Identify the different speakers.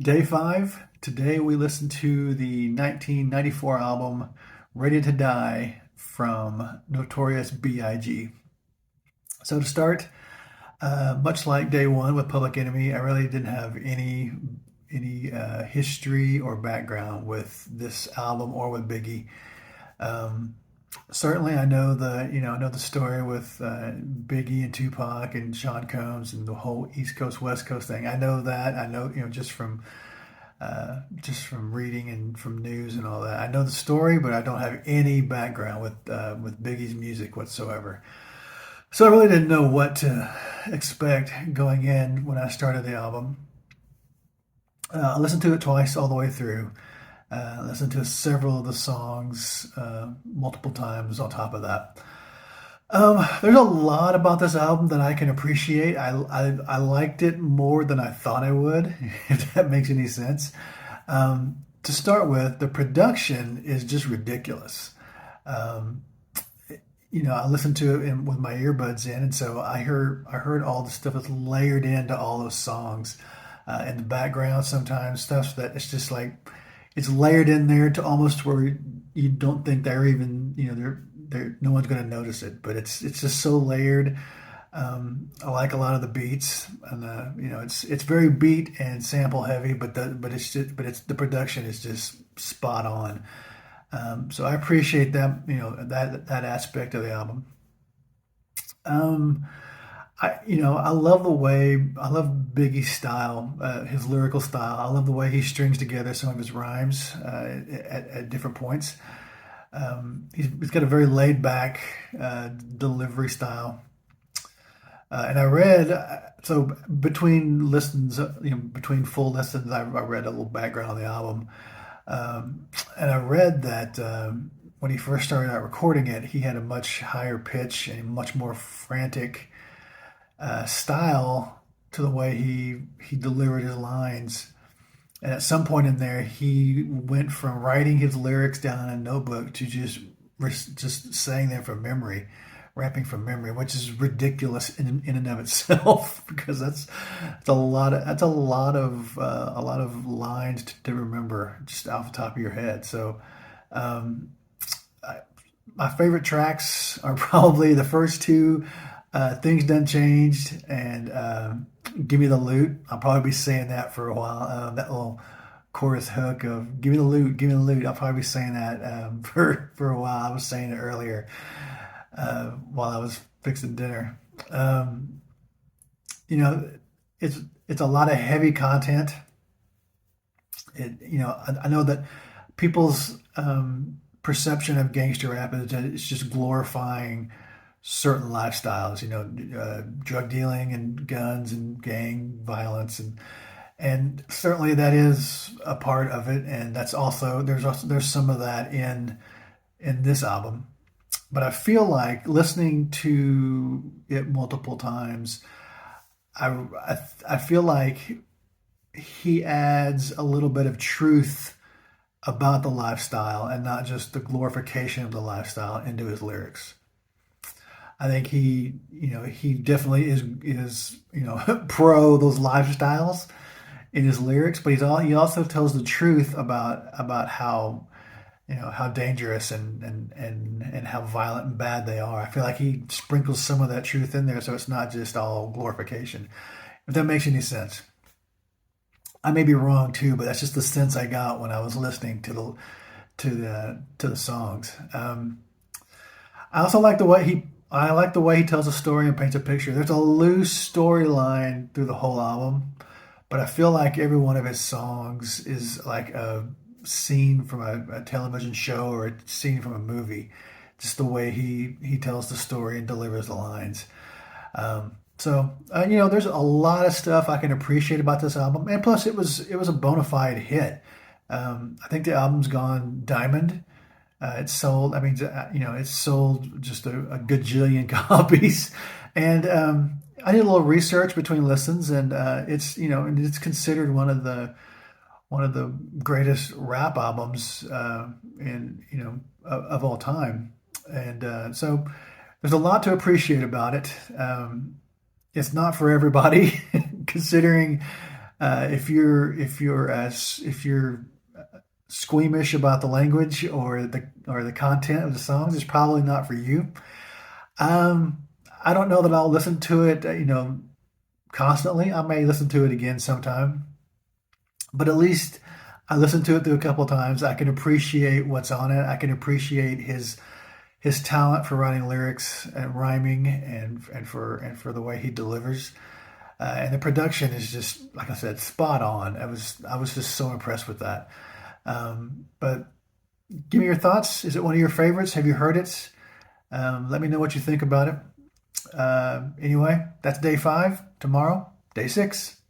Speaker 1: Day 5. Today we listen to the 1994 album Ready to Die from Notorious B.I.G. So to start, much like day 1 with Public Enemy, I really didn't have any history or background with this album or with Biggie. Um, Certainly, I know the story with Biggie and Tupac and Sean Combs and the whole East Coast West Coast thing. I know that. I know just from reading and from news and all that. I know the story, but I don't have any background with Biggie's music whatsoever. So I really didn't know what to expect going in when I started the album. I listened to it twice all the way through. Listened to several of the songs multiple times on top of that. There's a lot about this album that I can appreciate. I liked it more than I thought I would, if that makes any sense. To start with, the production is just ridiculous. Um, I listened to it with my earbuds in, and so I heard all the stuff that's layered into all those songs in the background. Sometimes stuff that it's just like it's layered in there to almost where you don't think they're even they're no one's going to notice it, but it's just so layered. I like a lot of the beats, and it's very beat and sample heavy, but it's the production is just spot on. So I appreciate that that aspect of the album. Um, I love Biggie's style, his lyrical style. I love the way he strings together some of his rhymes at different points. He's got a very laid back delivery style. And I read, so between listens, between full listens, I read a little background on the album. And I read that when he first started out recording it, he had a much higher pitch and much more frantic style to the way he delivered his lines. And at some point in there, he went from writing his lyrics down in a notebook to just saying them from memory, rapping from memory, which is ridiculous in and of itself because that's a lot of lines to remember just off the top of your head. So, um, I, my favorite tracks are probably the first two, "Things Done Changed" and "Give Me the Loot." I'll probably be saying that for a while. That little chorus hook of "Give me the loot, give me the loot." I'll probably be saying that for a while. I was saying it earlier while I was fixing dinner. Um, you know, it's it's a lot of heavy content. I know that people's perception of gangster rap is that it's just glorifying certain lifestyles. Drug dealing and guns and gang violence and certainly that is a part of it. And that's also there's some of that in this album. But I feel like listening to it multiple times, I feel like he adds a little bit of truth about the lifestyle and not just the glorification of the lifestyle into his lyrics. I think he definitely is pro those lifestyles in his lyrics, but he also tells the truth about how how dangerous and how violent and bad they are. I feel like he sprinkles some of that truth in there, so it's not just all glorification. If that makes any sense. I may be wrong too, but that's just the sense I got when I was listening to the songs. I also like the way he tells a story and paints a picture. There's a loose storyline through the whole album, but I feel like every one of his songs is like a scene from a television show or a scene from a movie. Just the way he tells the story and delivers the lines. There's a lot of stuff I can appreciate about this album, and plus it was a bona fide hit. I think the album's gone diamond. It's sold. I mean, it's sold just a gajillion copies, and I did a little research between listens, and and it's considered one of the greatest rap albums in of all time, and so there's a lot to appreciate about it. It's not for everybody, considering If you're squeamish about the language or the content of the songs, it's probably not for you. Um, I don't know that I'll listen to it, constantly. I may listen to it again sometime, but at least I listened to it through a couple of times. I can appreciate what's on it. I can appreciate his talent for writing lyrics and rhyming and for the way he delivers. And the production is just, like I said, spot on. I was just so impressed with that. But give me your thoughts. Is it one of your favorites? Have you heard it? Let me know what you think about it. Anyway, that's day 5. Tomorrow, day 6.